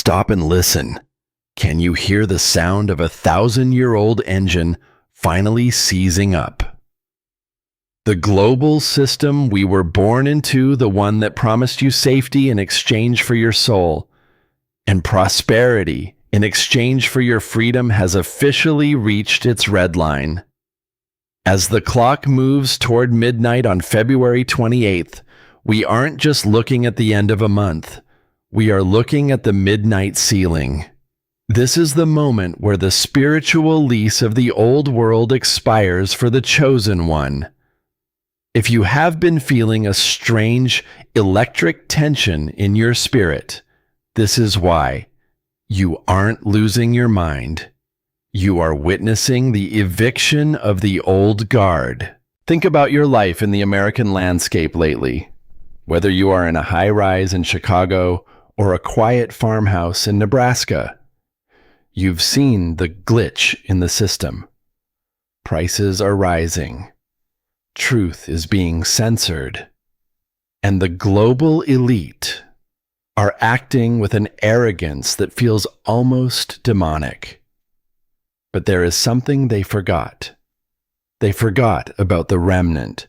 Stop and listen. Can you hear the sound of a 1,000-year-old engine finally seizing up? The global system we were born into, the one that promised you safety in exchange for your soul, and prosperity in exchange for your freedom, has officially reached its red line. As the clock moves toward midnight on February 28th, we aren't just looking at the end of a month. We are looking at the midnight ceiling. This is the moment where the spiritual lease of the old world expires for the chosen one. If you have been feeling a strange electric tension in your spirit, this is why. You aren't losing your mind. You are witnessing the eviction of the old guard. Think about your life in the American landscape lately. Whether you are in a high-rise in Chicago or a quiet farmhouse in Nebraska, you've seen the glitch in the system. Prices are rising. Truth is being censored. And the global elite are acting with an arrogance that feels almost demonic. But there is something they forgot. They forgot about the remnant.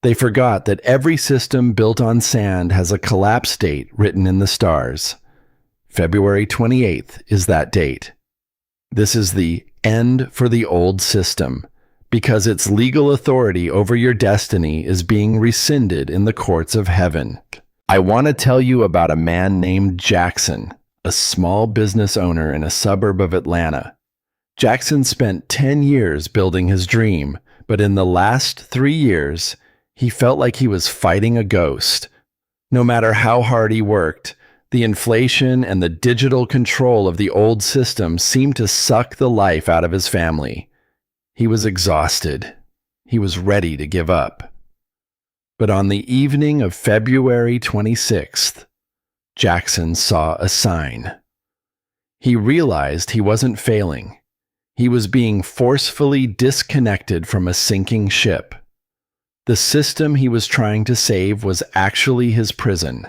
They forgot that every system built on sand has a collapse date written in the stars. February 28th is that date. This is the end for the old system, because its legal authority over your destiny is being rescinded in the courts of heaven. I want to tell you about a man named Jackson, a small business owner in a suburb of Atlanta. Jackson spent 10 years building his dream, but in the last 3 years, he felt like he was fighting a ghost. No matter how hard he worked, the inflation and the digital control of the old system seemed to suck the life out of his family. He was exhausted. He was ready to give up. But on the evening of February 26th, Jackson saw a sign. He realized he wasn't failing. He was being forcefully disconnected from a sinking ship. The system he was trying to save was actually his prison.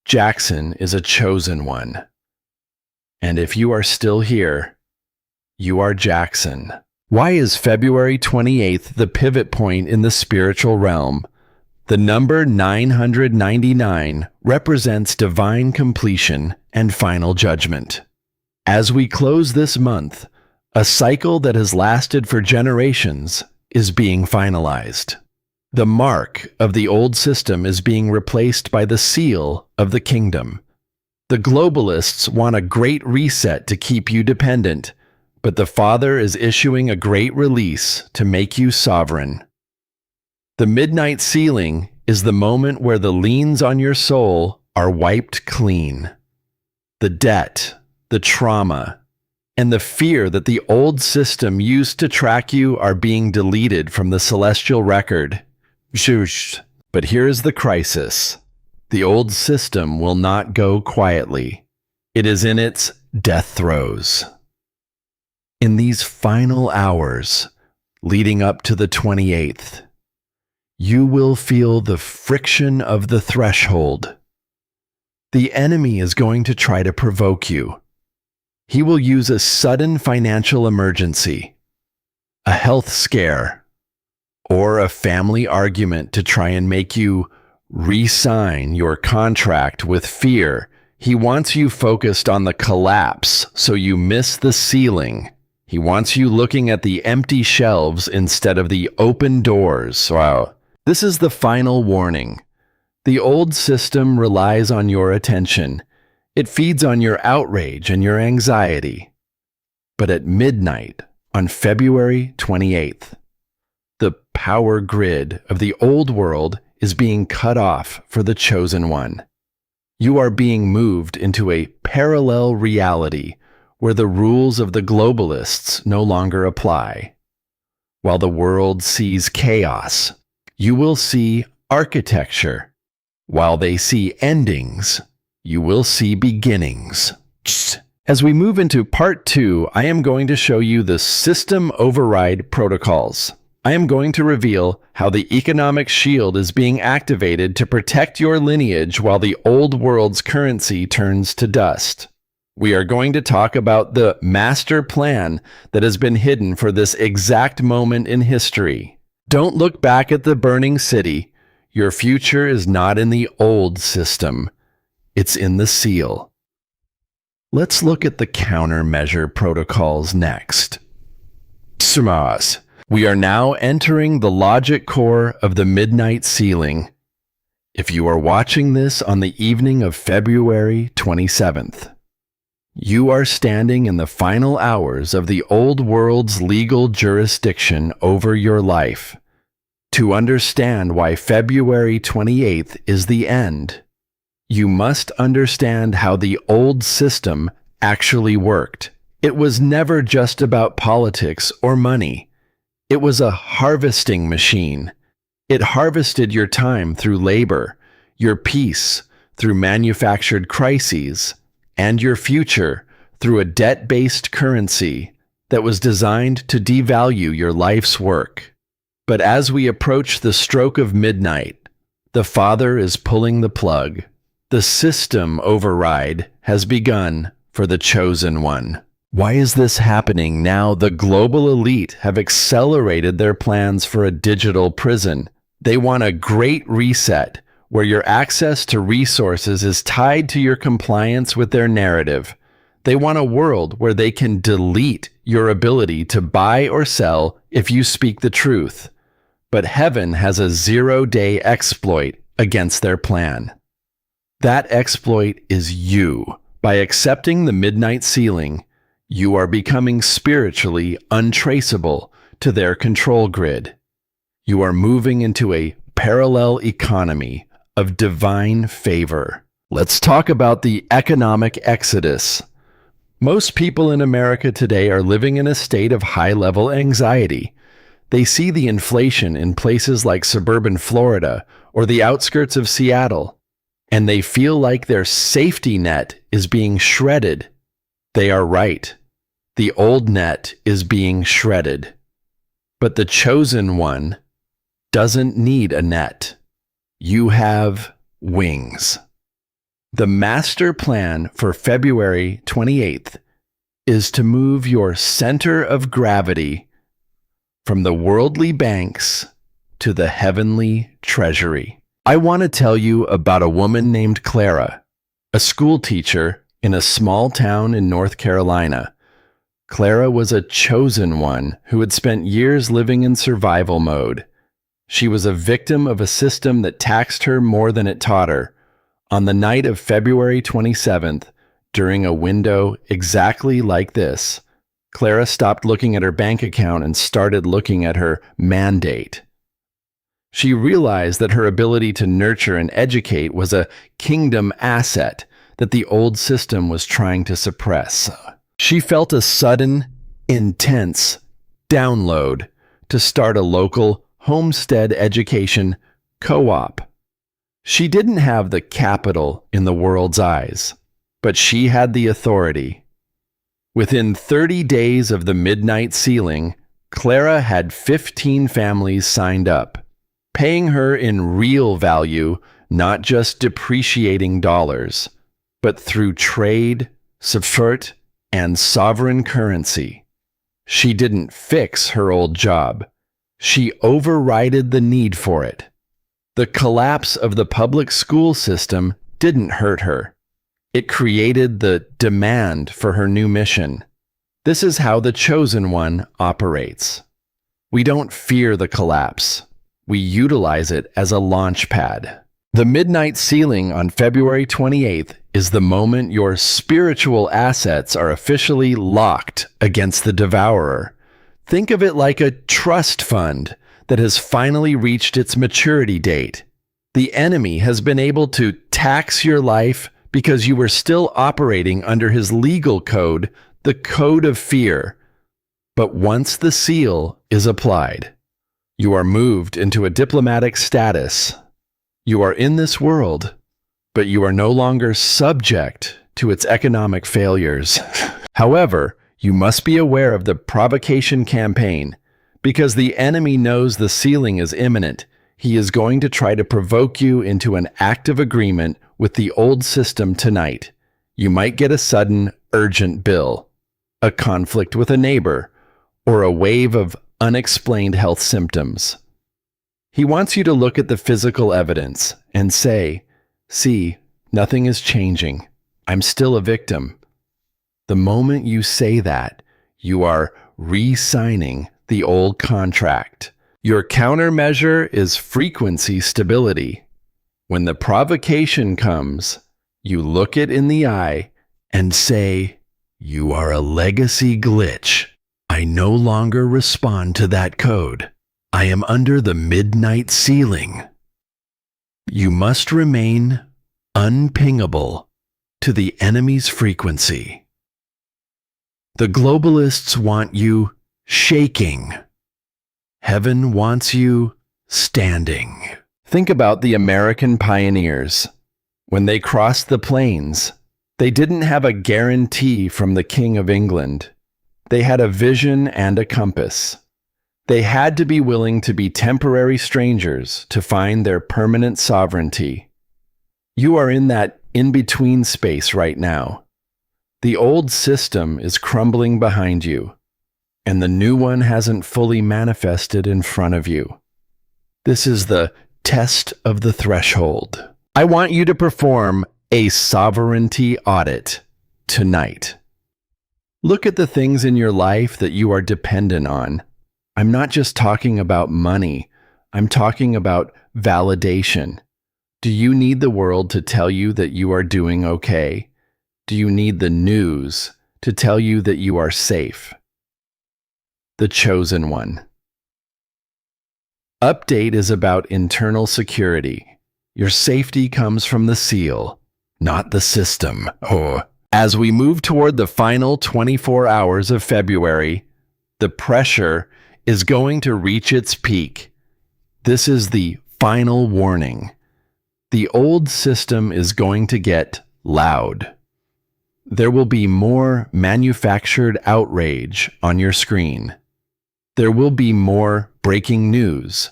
Jackson is a chosen one. And if you are still here, you are Jackson. Why is February 28th the pivot point in the spiritual realm? The number 999 represents divine completion and final judgment. As we close this month, a cycle that has lasted for generations is being finalized. The mark of the old system is being replaced by the seal of the kingdom. The globalists want a great reset to keep you dependent, but the Father is issuing a great release to make you sovereign. The midnight ceiling is the moment where the liens on your soul are wiped clean. The debt, the trauma, and the fear that the old system used to track you are being deleted from the celestial record. Shush. But here is the crisis. The old system will not go quietly. It is in its death throes. In these final hours, leading up to the 28th, you will feel the friction of the threshold. The enemy is going to try to provoke you. He will use a sudden financial emergency, a health scare, or a family argument to try and make you re-sign your contract with fear. He wants you focused on the collapse so you miss the ceiling. He wants you looking at the empty shelves instead of the open doors. Wow. This is the final warning. The old system relies on your attention. It feeds on your outrage and your anxiety. But at midnight on February 28th, the power grid of the old world is being cut off for the chosen one. You are being moved into a parallel reality where the rules of the globalists no longer apply. While the world sees chaos, you will see architecture. While they see endings, you will see beginnings. As we move into part 2, I am going to show you the system override protocols. I am going to reveal how the economic shield is being activated to protect your lineage while the old world's currency turns to dust. We are going to talk about the master plan that has been hidden for this exact moment in history. Don't look back at the burning city. Your future is not in the old system. It's in the seal. Let's look at the countermeasure protocols next. Sumas. We are now entering the logic core of the midnight sealing. If you are watching this on the evening of February 27th, you are standing in the final hours of the old world's legal jurisdiction over your life. To understand why February 28th is the end, you must understand how the old system actually worked. It was never just about politics or money. It was a harvesting machine. It harvested your time through labor, your peace through manufactured crises, and your future through a debt-based currency that was designed to devalue your life's work. But as we approach the stroke of midnight, the Father is pulling the plug. The system override has begun for the chosen one. Why is this happening now? The global elite have accelerated their plans for a digital prison. They want a great reset where your access to resources is tied to your compliance with their narrative. They want a world where they can delete your ability to buy or sell if you speak the truth. But heaven has a 0-day exploit against their plan. That exploit is you. By accepting the midnight sealing, you are becoming spiritually untraceable to their control grid. You are moving into a parallel economy of divine favor. Let's talk about the economic exodus. Most people in America today are living in a state of high-level anxiety. They see the inflation in places like suburban Florida or the outskirts of Seattle, and they feel like their safety net is being shredded. They are right. The old net is being shredded. But the chosen one doesn't need a net. You have wings. The master plan for February 28th is to move your center of gravity from the worldly banks to the heavenly treasury. I want to tell you about a woman named Clara, a school teacher in a small town in North Carolina. Clara was a chosen one who had spent years living in survival mode. She was a victim of a system that taxed her more than it taught her. On the night of February 27th, during a window exactly like this, Clara stopped looking at her bank account and started looking at her mandate. She realized that her ability to nurture and educate was a kingdom asset that the old system was trying to suppress. She felt a sudden, intense download to start a local homestead education co-op. She didn't have the capital in the world's eyes, but she had the authority. Within 30 days of the midnight sealing, Clara had 15 families signed up, paying her in real value, not just depreciating dollars, but through trade, subvert, and sovereign currency. She didn't fix her old job. She overrided the need for it. The collapse of the public school system didn't hurt her. It created the demand for her new mission. This is how the chosen one operates. We don't fear the collapse. We utilize it as a launch pad. The midnight sealing on February 28th is the moment your spiritual assets are officially locked against the devourer. Think of it like a trust fund that has finally reached its maturity date. The enemy has been able to tax your life because you were still operating under his legal code, the code of fear. But once the seal is applied, you are moved into a diplomatic status. You are in this world, but you are no longer subject to its economic failures. However, you must be aware of the provocation campaign, because the enemy knows the sealing is imminent. He is going to try to provoke you into an active agreement with the old system tonight. You might get a sudden urgent bill, a conflict with a neighbor, or a wave of unexplained health symptoms. He wants you to look at the physical evidence and say, "See, nothing is changing. I'm still a victim." The moment you say that, you are re-signing the old contract. Your countermeasure is frequency stability. When the provocation comes, you look it in the eye and say, "You are a legacy glitch. I no longer respond to that code. I am under the midnight ceiling." You must remain unpingable to the enemy's frequency. The globalists want you shaking. Heaven wants you standing. Think about the American pioneers. When they crossed the plains, they didn't have a guarantee from the King of England. They had a vision and a compass. They had to be willing to be temporary strangers to find their permanent sovereignty. You are in that in-between space right now. The old system is crumbling behind you, and the new one hasn't fully manifested in front of you. This is the test of the threshold. I want you to perform a sovereignty audit tonight. Look at the things in your life that you are dependent on. I'm not just talking about money. I'm talking about validation. Do you need the world to tell you that you are doing okay? Do you need the news to tell you that you are safe? The chosen one. Update is about internal security. Your safety comes from the seal, not the system. As we move toward the final 24 hours of February, the pressure is going to reach its peak. This is the final warning. The old system is going to get loud. There will be more manufactured outrage on your screen. There will be more breaking news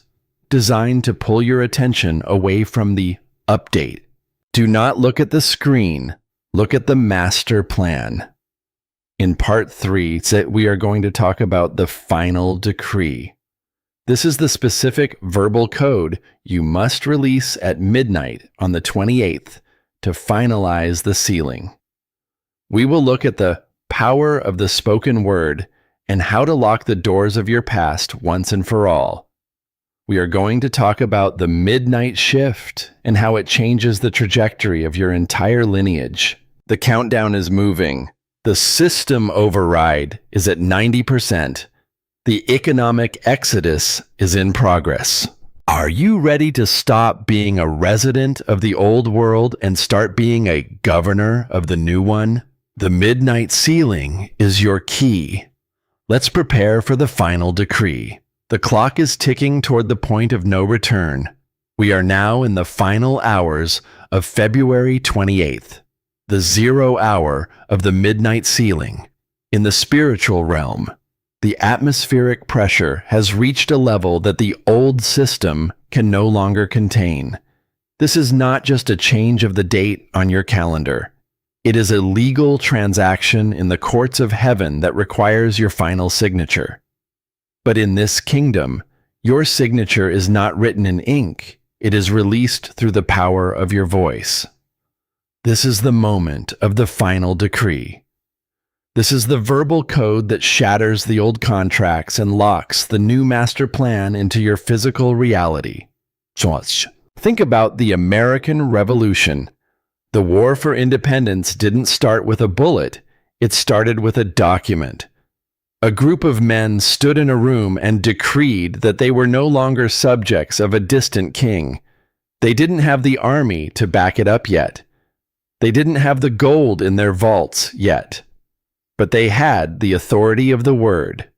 designed to pull your attention away from the update. Do not look at the screen. Look at the master plan. In part 3, we are going to talk about the final decree. This is the specific verbal code you must release at midnight on the 28th to finalize the sealing. We will look at the power of the spoken word and how to lock the doors of your past once and for all. We are going to talk about the midnight shift and how it changes the trajectory of your entire lineage. The countdown is moving. The system override is at 90%. The economic exodus is in progress. Are you ready to stop being a resident of the old world and start being a governor of the new one? The midnight ceiling is your key. Let's prepare for the final decree. The clock is ticking toward the point of no return. We are now in the final hours of February 28th, the 0 hour of the midnight ceiling. In the spiritual realm, the atmospheric pressure has reached a level that the old system can no longer contain. This is not just a change of the date on your calendar. It is a legal transaction in the courts of heaven that requires your final signature. But in this kingdom, your signature is not written in ink. It is released through the power of your voice. This is the moment of the final decree. This is the verbal code that shatters the old contracts and locks the new master plan into your physical reality. Think about the American Revolution. The war for independence didn't start with a bullet. It started with a document. A group of men stood in a room and decreed that they were no longer subjects of a distant king. They didn't have the army to back it up yet. They didn't have the gold in their vaults yet. But they had the authority of the word.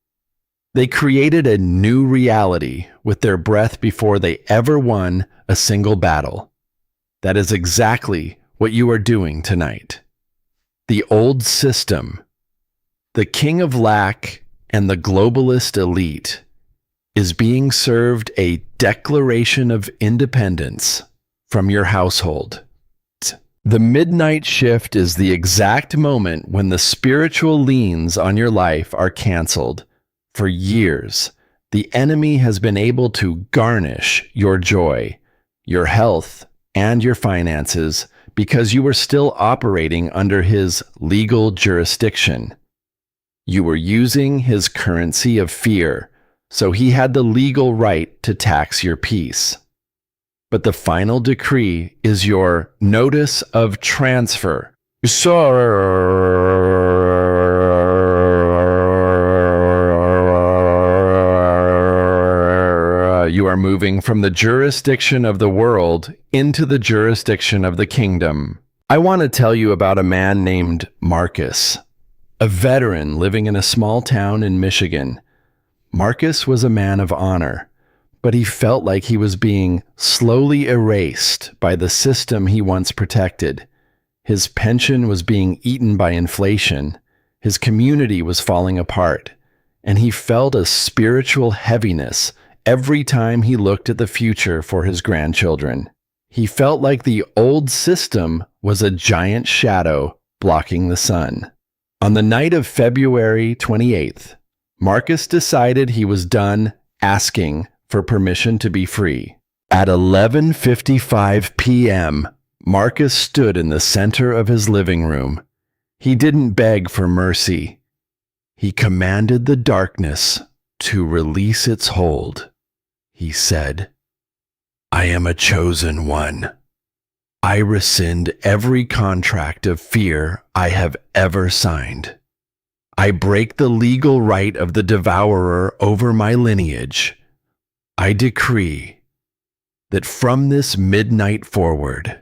They created a new reality with their breath before they ever won a single battle. That is exactly what you are doing tonight. The old system, the king of lack and the globalist elite, is being served a declaration of independence from your household. The midnight shift is the exact moment when the spiritual liens on your life are canceled. For years, the enemy has been able to garnish your joy, your health, and your finances because you were still operating under his legal jurisdiction. You were using his currency of fear, so he had the legal right to tax your peace. But the final decree is your notice of transfer. You are moving from the jurisdiction of the world into the jurisdiction of the kingdom. I want to tell you about a man named Marcus, a veteran living in a small town in Michigan. Marcus was a man of honor, but he felt like he was being slowly erased by the system he once protected. His pension was being eaten by inflation, his community was falling apart, and he felt a spiritual heaviness every time he looked at the future for his grandchildren. He felt like the old system was a giant shadow blocking the sun. On the night of February 28th, Marcus decided he was done asking for permission to be free. At 11:55 p.m., Marcus stood in the center of his living room. He didn't beg for mercy. He commanded the darkness to release its hold. He said, "I am a chosen one. I rescind every contract of fear I have ever signed. I break the legal right of the devourer over my lineage. I decree that from this midnight forward,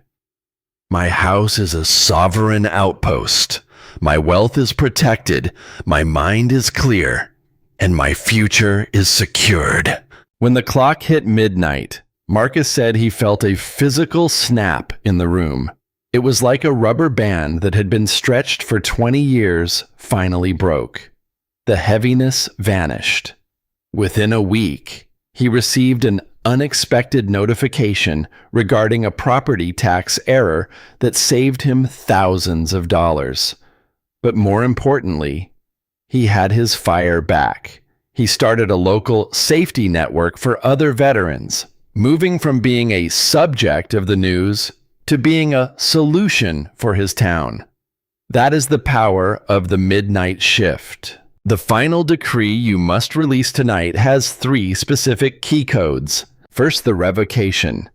my house is a sovereign outpost. My wealth is protected, my mind is clear, and my future is secured." When the clock hit midnight, Marcus said he felt a physical snap in the room. It was like a rubber band that had been stretched for 20 years finally broke. The heaviness vanished. Within a week, he received an unexpected notification regarding a property tax error that saved him thousands of dollars. But more importantly, he had his fire back. He started a local safety network for other veterans, moving from being a subject of the news to being a solution for his town. That is the power of the midnight shift. The final decree you must release tonight has 3 specific key codes. First, the revocation.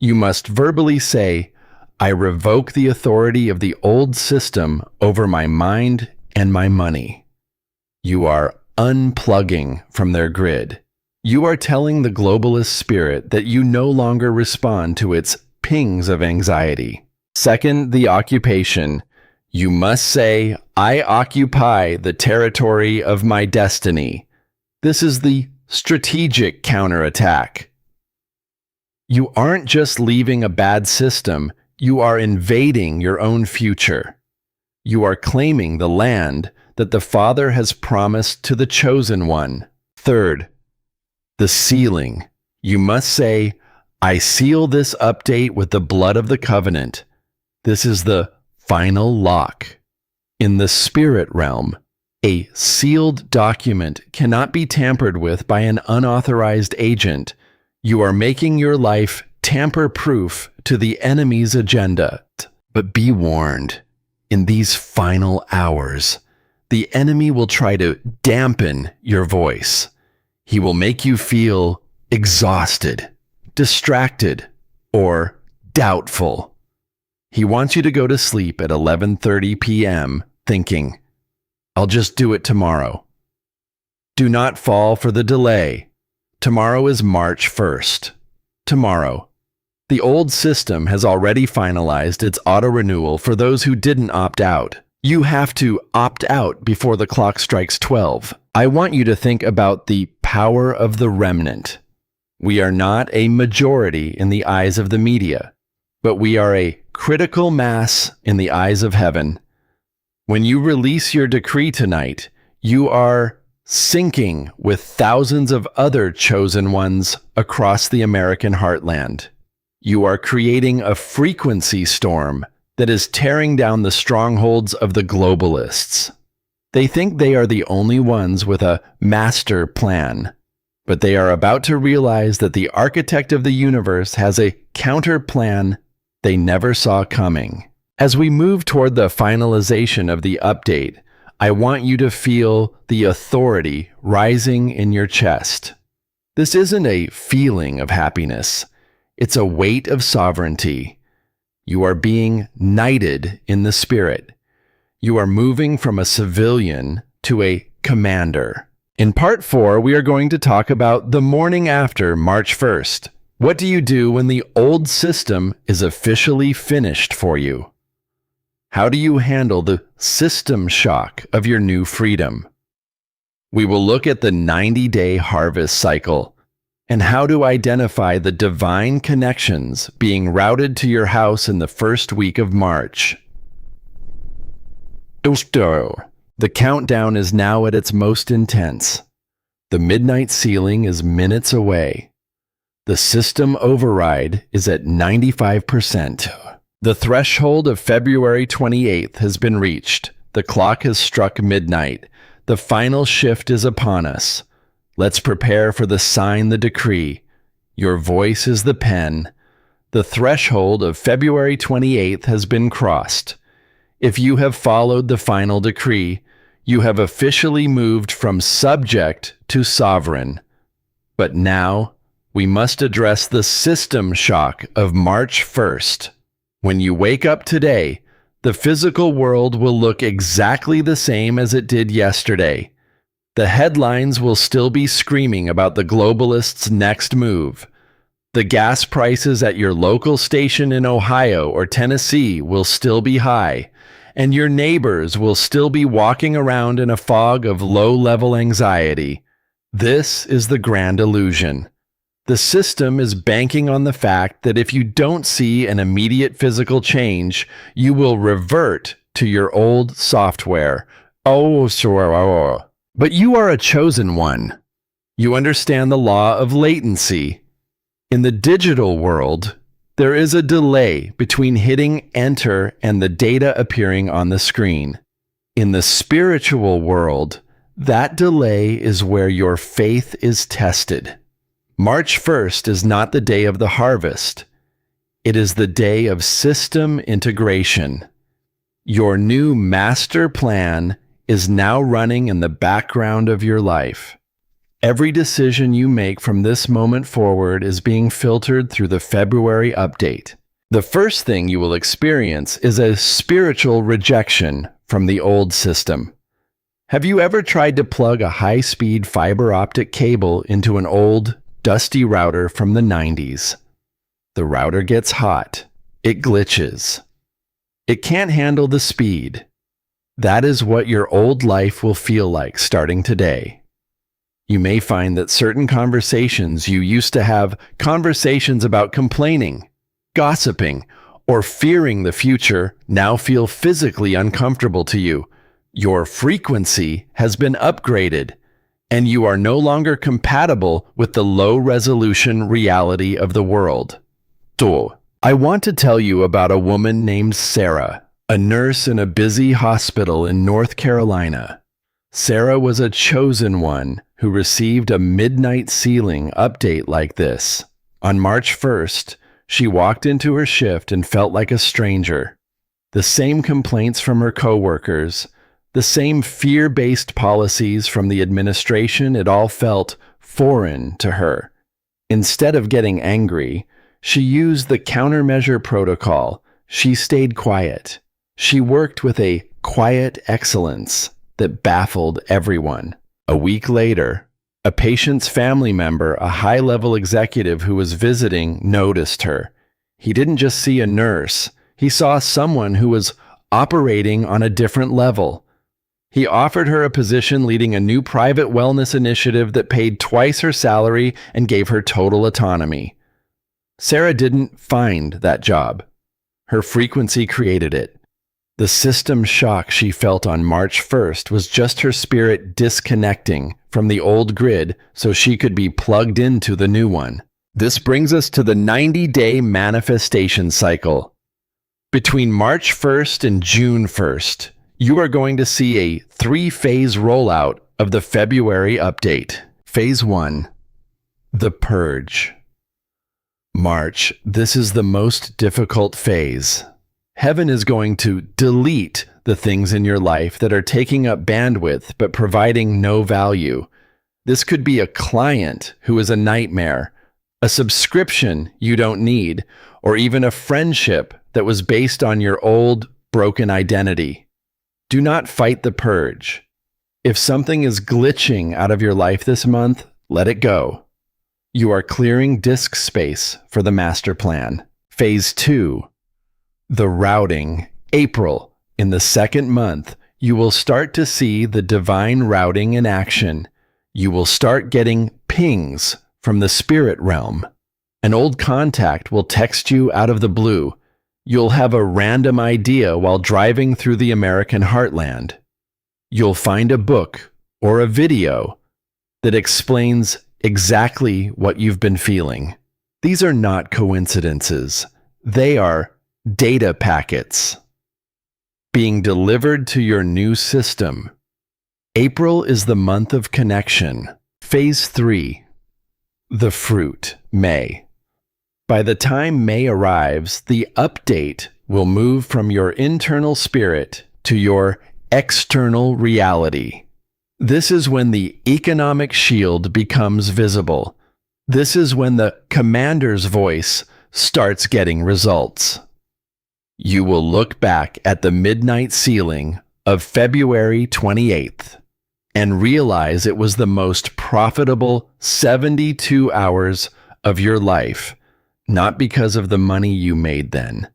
You must verbally say, "I revoke the authority of the old system over my mind and my money." You are unplugging from their grid. You are telling the globalist spirit that you no longer respond to its pings of anxiety. Second, the occupation. You must say, "I occupy the territory of my destiny." This is the strategic counterattack. You aren't just leaving a bad system, you are invading your own future. You are claiming the land that the Father has promised to the chosen one. Third, the sealing. You must say, "I seal this update with the blood of the covenant." This is the final lock. In the spirit realm, a sealed document cannot be tampered with by an unauthorized agent. You are making your life tamper-proof to the enemy's agenda. But be warned, in these final hours, the enemy will try to dampen your voice. He will make you feel exhausted, distracted, or doubtful. He wants you to go to sleep at 11:30 p.m. thinking, "I'll just do it tomorrow." Do not fall for the delay. Tomorrow is March 1st. Tomorrow. The old system has already finalized its auto-renewal for those who didn't opt out. You have to opt out before the clock strikes 12. I want you to think about the power of the remnant. We are not a majority in the eyes of the media, but we are a critical mass in the eyes of heaven. When you release your decree tonight, you are syncing with thousands of other chosen ones across the American heartland. You are creating a frequency storm that is tearing down the strongholds of the globalists. They think they are the only ones with a master plan, but they are about to realize that the architect of the universe has a counter plan they never saw coming. As we move toward the finalization of the update, I want you to feel the authority rising in your chest. This isn't a feeling of happiness. It's a weight of sovereignty. You are being knighted in the spirit. You are moving from a civilian to a commander. In part 4, we are going to talk about the morning after March 1st. What do you do when the old system is officially finished for you? How do you handle the system shock of your new freedom? We will look at the 90-day harvest cycle and how to identify the divine connections being routed to your house in the first week of March. The countdown is now at its most intense. The midnight ceiling is minutes away. The system override is at 95%. The threshold of February 28th has been reached. The clock has struck midnight. The final shift is upon us. Let's prepare for the sign, the decree. Your voice is the pen. The threshold of February 28th has been crossed. If you have followed the final decree, you have officially moved from subject to sovereign. But now, we must address the system shock of March 1st. When you wake up today, the physical world will look exactly the same as it did yesterday. The headlines will still be screaming about the globalists' next move. The gas prices at your local station in Ohio or Tennessee will still be high, and your neighbors will still be walking around in a fog of low-level anxiety. This is the grand illusion. The system is banking on the fact that if you don't see an immediate physical change, you will revert to your old software. But you are a chosen one. You understand the law of latency. In the digital world, there is a delay between hitting enter and the data appearing on the screen. In the spiritual world, that delay is where your faith is tested. March 1st is not the day of the harvest. It is the day of system integration. Your new master plan is now running in the background of your life. Every decision you make from this moment forward is being filtered through the February update. The first thing you will experience is a spiritual rejection from the old system. Have you ever tried to plug a high-speed fiber optic cable into an old, dusty router from the 90s? The router gets hot. It glitches. It can't handle the speed. That is what your old life will feel like starting today. You may find that certain conversations you used to have, conversations about complaining, gossiping, or fearing the future, now feel physically uncomfortable to you. Your frequency has been upgraded, and you are no longer compatible with the low-resolution reality of the world. I want to tell you about a woman named Sarah, a nurse in a busy hospital in North Carolina. Sarah was a chosen one who received a midnight ceiling update like this. On March 1st, she walked into her shift and felt like a stranger. The same complaints from her coworkers, the same fear-based policies from the administration, it all felt foreign to her. Instead of getting angry, she used the countermeasure protocol. She stayed quiet. She worked with a quiet excellence that baffled everyone. A week later, a patient's family member, a high-level executive who was visiting, noticed her. He didn't just see a nurse. He saw someone who was operating on a different level. He offered her a position leading a new private wellness initiative that paid twice her salary and gave her total autonomy. Sarah didn't find that job. Her frequency created it. The system shock she felt on March 1st was just her spirit disconnecting from the old grid so she could be plugged into the new one. This brings us to the 90-day manifestation cycle. Between March 1st and June 1st, you are going to see a 3-phase rollout of the February update. Phase 1, the Purge. March, this is the most difficult phase. Heaven is going to delete the things in your life that are taking up bandwidth but providing no value. This could be a client who is a nightmare, a subscription you don't need, or even a friendship that was based on your old, broken identity. Do not fight the purge. If something is glitching out of your life this month, let it go. You are clearing disk space for the master plan. Phase 2, the routing. April, in the 2nd month, you will start to see the divine routing in action. You will start getting pings from the spirit realm. An old contact will text you out of the blue. You'll have a random idea while driving through the American heartland. You'll find a book or a video that explains exactly what you've been feeling. These are not coincidences. They are data packets being delivered to your new system. April is the month of connection. Phase 3, the fruit, May. By the time May arrives, the update will move from your internal spirit to your external reality. This is when the economic shield becomes visible. This is when the commander's voice starts getting results. You will look back at the midnight ceiling of February 28th and realize it was the most profitable 72 hours of your life, not because of the money you made then,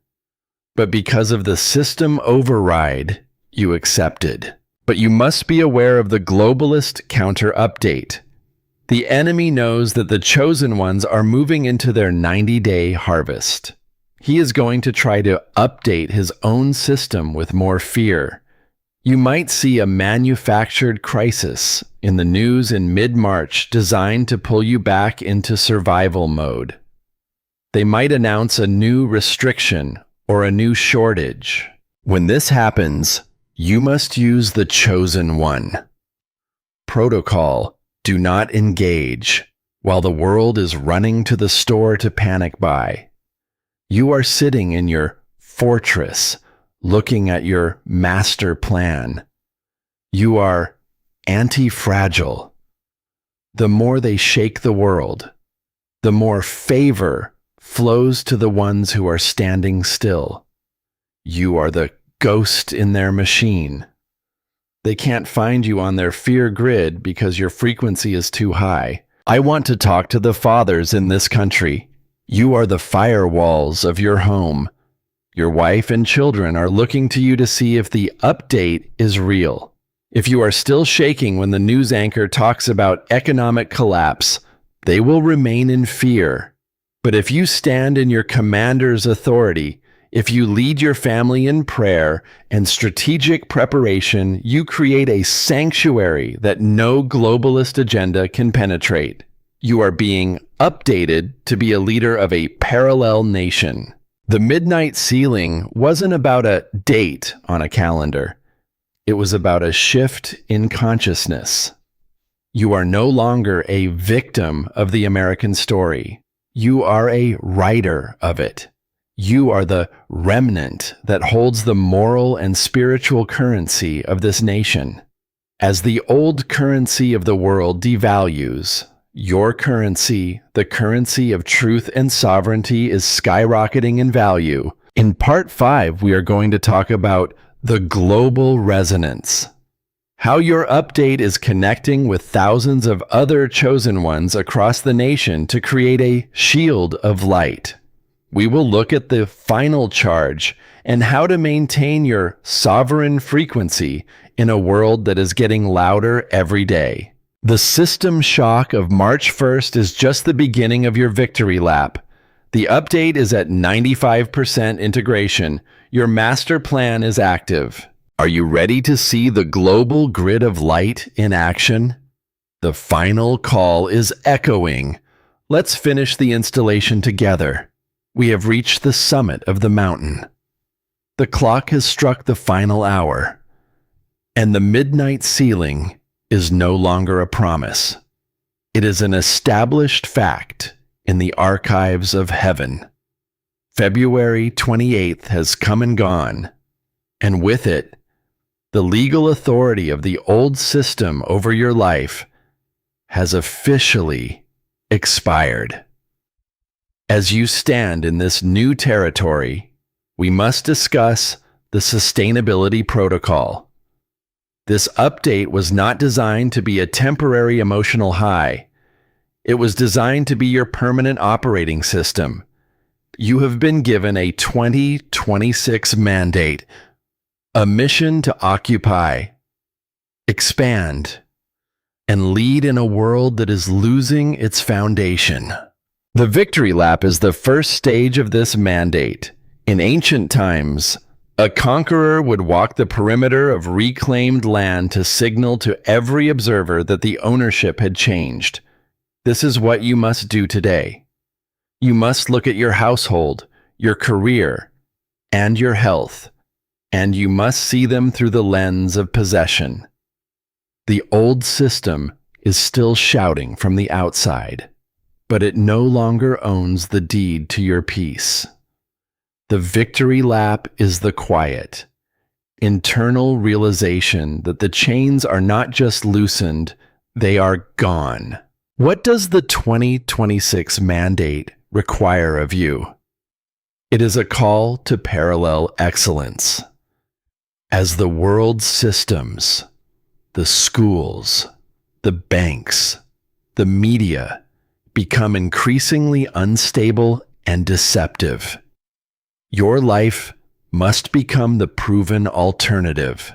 but because of the system override you accepted. But you must be aware of the globalist counter-update. The enemy knows that the chosen ones are moving into their 90-day harvest. He is going to try to update his own system with more fear. You might see a manufactured crisis in the news in mid-March designed to pull you back into survival mode. They might announce a new restriction or a new shortage. When this happens, you must use the chosen one. Protocol: do not engage while the world is running to the store to panic buy. You are sitting in your fortress, looking at your master plan. You are anti-fragile. The more they shake the world, the more favor flows to the ones who are standing still. You are the ghost in their machine. They can't find you on their fear grid because your frequency is too high. I want to talk to the fathers in this country. You are the firewalls of your home. Your wife and children are looking to you to see if the update is real. If you are still shaking when the news anchor talks about economic collapse, they will remain in fear. But if you stand in your commander's authority, if you lead your family in prayer and strategic preparation, you create a sanctuary that no globalist agenda can penetrate. You are being updated to be a leader of a parallel nation. The midnight ceiling wasn't about a date on a calendar. It was about a shift in consciousness. You are no longer a victim of the American story. You are a writer of it. You are the remnant that holds the moral and spiritual currency of this nation. As the old currency of the world devalues, your currency, the currency of truth and sovereignty, is skyrocketing in value. In part 5, we are going to talk about the global resonance. How your update is connecting with thousands of other chosen ones across the nation to create a shield of light. We will look at the final charge and how to maintain your sovereign frequency in a world that is getting louder every day. The system shock of March 1st is just the beginning of your victory lap. The update is at 95% integration. Your master plan is active. Are you ready to see the global grid of light in action? The final call is echoing. Let's finish the installation together. We have reached the summit of the mountain. The clock has struck the final hour, and the midnight ceiling is no longer a promise. It is an established fact in the archives of heaven. February 28th has come and gone, and with it, the legal authority of the old system over your life has officially expired. As you stand in this new territory, we must discuss the sustainability protocol. This update was not designed to be a temporary emotional high. It was designed to be your permanent operating system. You have been given a 2026 mandate, a mission to occupy, expand, and lead in a world that is losing its foundation. The Victory Lap is the first stage of this mandate. In ancient times, a conqueror would walk the perimeter of reclaimed land to signal to every observer that the ownership had changed. This is what you must do today. You must look at your household, your career, and your health, and you must see them through the lens of possession. The old system is still shouting from the outside, but it no longer owns the deed to your peace. The Victory Lap is the quiet, internal realization that the chains are not just loosened, they are gone. What does the 2026 mandate require of you? It is a call to parallel excellence. As the world's systems, the schools, the banks, the media become increasingly unstable and deceptive, your life must become the proven alternative.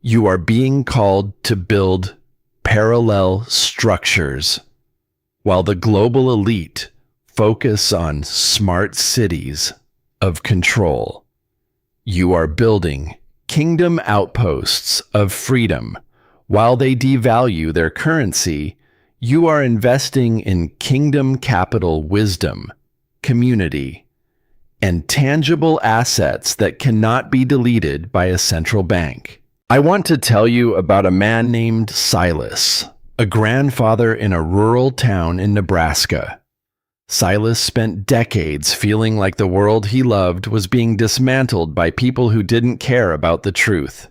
You are being called to build parallel structures, while the global elite focus on smart cities of control. You are building kingdom outposts of freedom. While they devalue their currency, you are investing in kingdom capital wisdom, community, and tangible assets that cannot be deleted by a central bank. I want to tell you about a man named Silas, a grandfather in a rural town in Nebraska. Silas spent decades feeling like the world he loved was being dismantled by people who didn't care about the truth.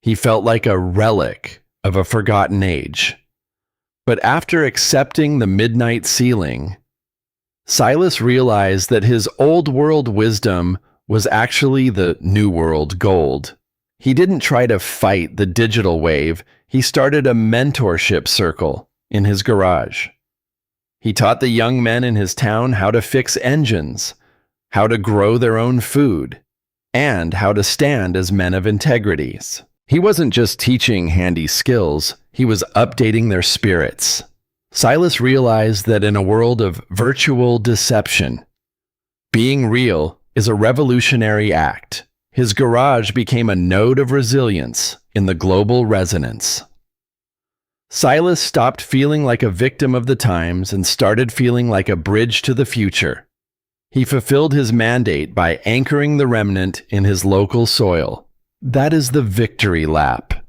He felt like a relic of a forgotten age. But after accepting the midnight ceiling, Silas realized that his old world wisdom was actually the new world gold. He didn't try to fight the digital wave. He started a mentorship circle in his garage. He taught the young men in his town how to fix engines, how to grow their own food, and how to stand as men of integrities. He wasn't just teaching handy skills, he was updating their spirits. Silas realized that in a world of virtual deception, being real is a revolutionary act. His garage became a node of resilience in the global resonance. Silas stopped feeling like a victim of the times and started feeling like a bridge to the future. He fulfilled his mandate by anchoring the remnant in his local soil. That is the Victory Lap.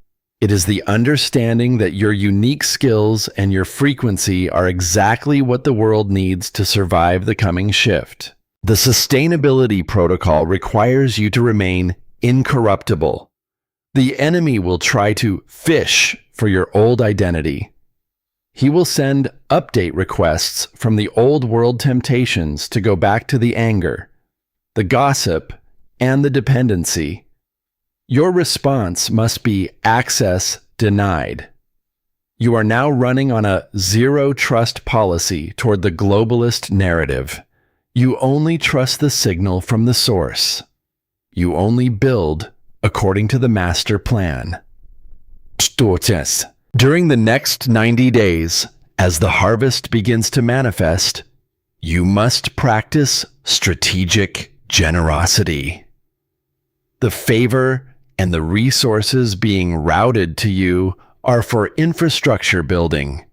It is the understanding that your unique skills and your frequency are exactly what the world needs to survive the coming shift. The sustainability protocol requires you to remain incorruptible. The enemy will try to fish for your old identity. He will send update requests from the old world temptations to go back to the anger, the gossip, and the dependency. Your response must be access denied. You are now running on a zero trust policy toward the globalist narrative. You only trust the signal from the source. You only build according to the master plan. During the next 90 days, as the harvest begins to manifest, you must practice strategic generosity. The favor and the resources being routed to you are for infrastructure building.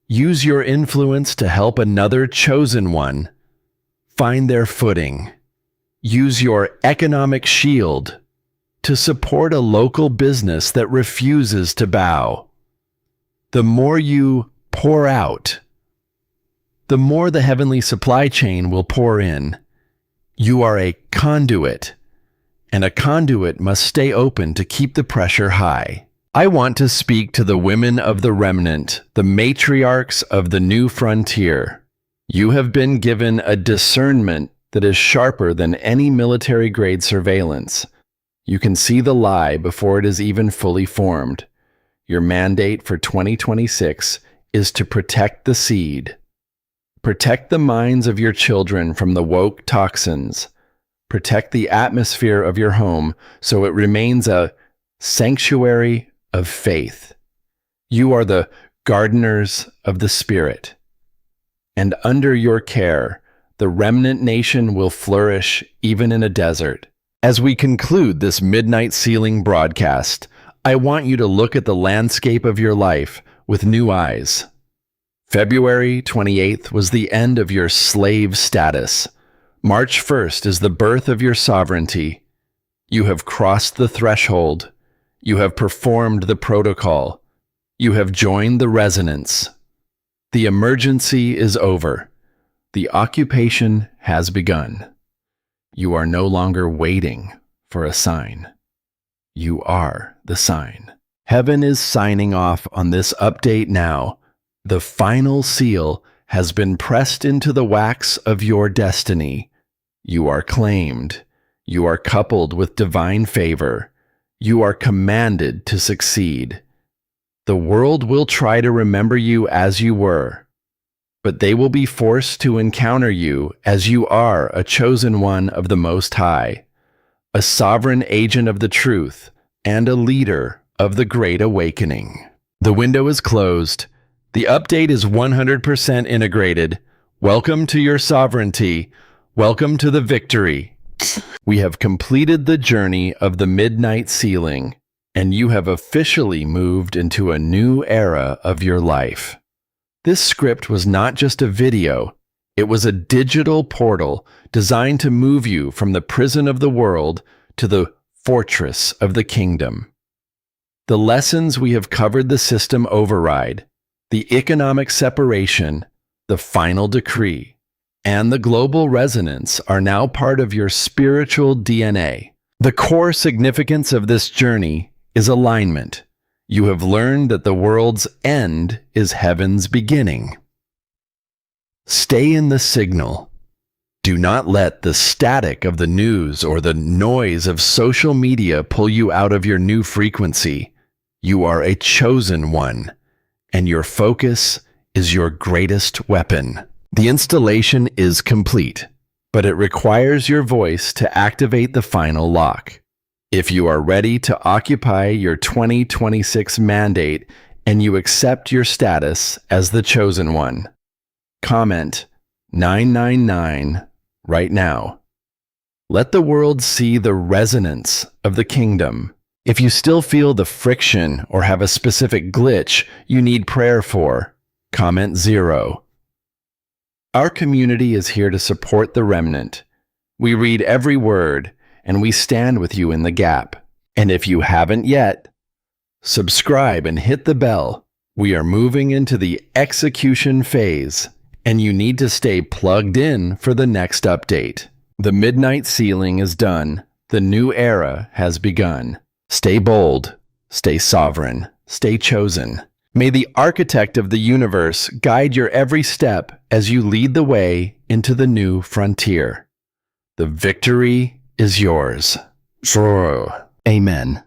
Use your influence to help another chosen one find their footing. Use your economic shield to support a local business that refuses to bow. The more you pour out, the more the heavenly supply chain will pour in. You are a conduit, and a conduit must stay open to keep the pressure high. I want to speak to the women of the remnant, the matriarchs of the new frontier. You have been given a discernment that is sharper than any military-grade surveillance. You can see the lie before it is even fully formed. Your mandate for 2026 is to protect the seed. Protect the minds of your children from the woke toxins. Protect the atmosphere of your home so it remains a sanctuary of faith. You are the gardeners of the Spirit. And under your care, the remnant nation will flourish even in a desert. As we conclude this Midnight Sealing broadcast, I want you to look at the landscape of your life with new eyes. February 28th was the end of your slave status. March 1st is the birth of your sovereignty. You have crossed the threshold. You have performed the protocol. You have joined the resonance. The emergency is over. The occupation has begun. You are no longer waiting for a sign. You are the sign. Heaven is signing off on this update now. The final seal has been pressed into the wax of your destiny. You are claimed. You are coupled with divine favor. You are commanded to succeed. The world will try to remember you as you were, but they will be forced to encounter you as you are a chosen one of the Most High, a sovereign agent of the truth, and a leader of the Great Awakening. The window is closed. The update is 100% integrated. Welcome to your sovereignty. Welcome to the victory. We have completed the journey of the Midnight Sealing, and you have officially moved into a new era of your life. This script was not just a video, it was a digital portal designed to move you from the prison of the world to the fortress of the kingdom. The lessons we have covered: the system override, the economic separation, the final decree, and the global resonance are now part of your spiritual DNA. The core significance of this journey is alignment. You have learned that the world's end is heaven's beginning. Stay in the signal. Do not let the static of the news or the noise of social media pull you out of your new frequency. You are a chosen one, and your focus is your greatest weapon. The installation is complete, but it requires your voice to activate the final lock. If you are ready to occupy your 2026 mandate and you accept your status as the chosen one, comment 999 right now. Let the world see the resonance of the kingdom. If you still feel the friction or have a specific glitch you need prayer for, comment 0. Our community is here to support the remnant. We read every word, and we stand with you in the gap. And if you haven't yet, subscribe and hit the bell. We are moving into the execution phase, and you need to stay plugged in for the next update. The Midnight Sealing is done. The new era has begun. Stay bold, stay sovereign, stay chosen. May the architect of the universe guide your every step as you lead the way into the new frontier. The victory is yours. Amen.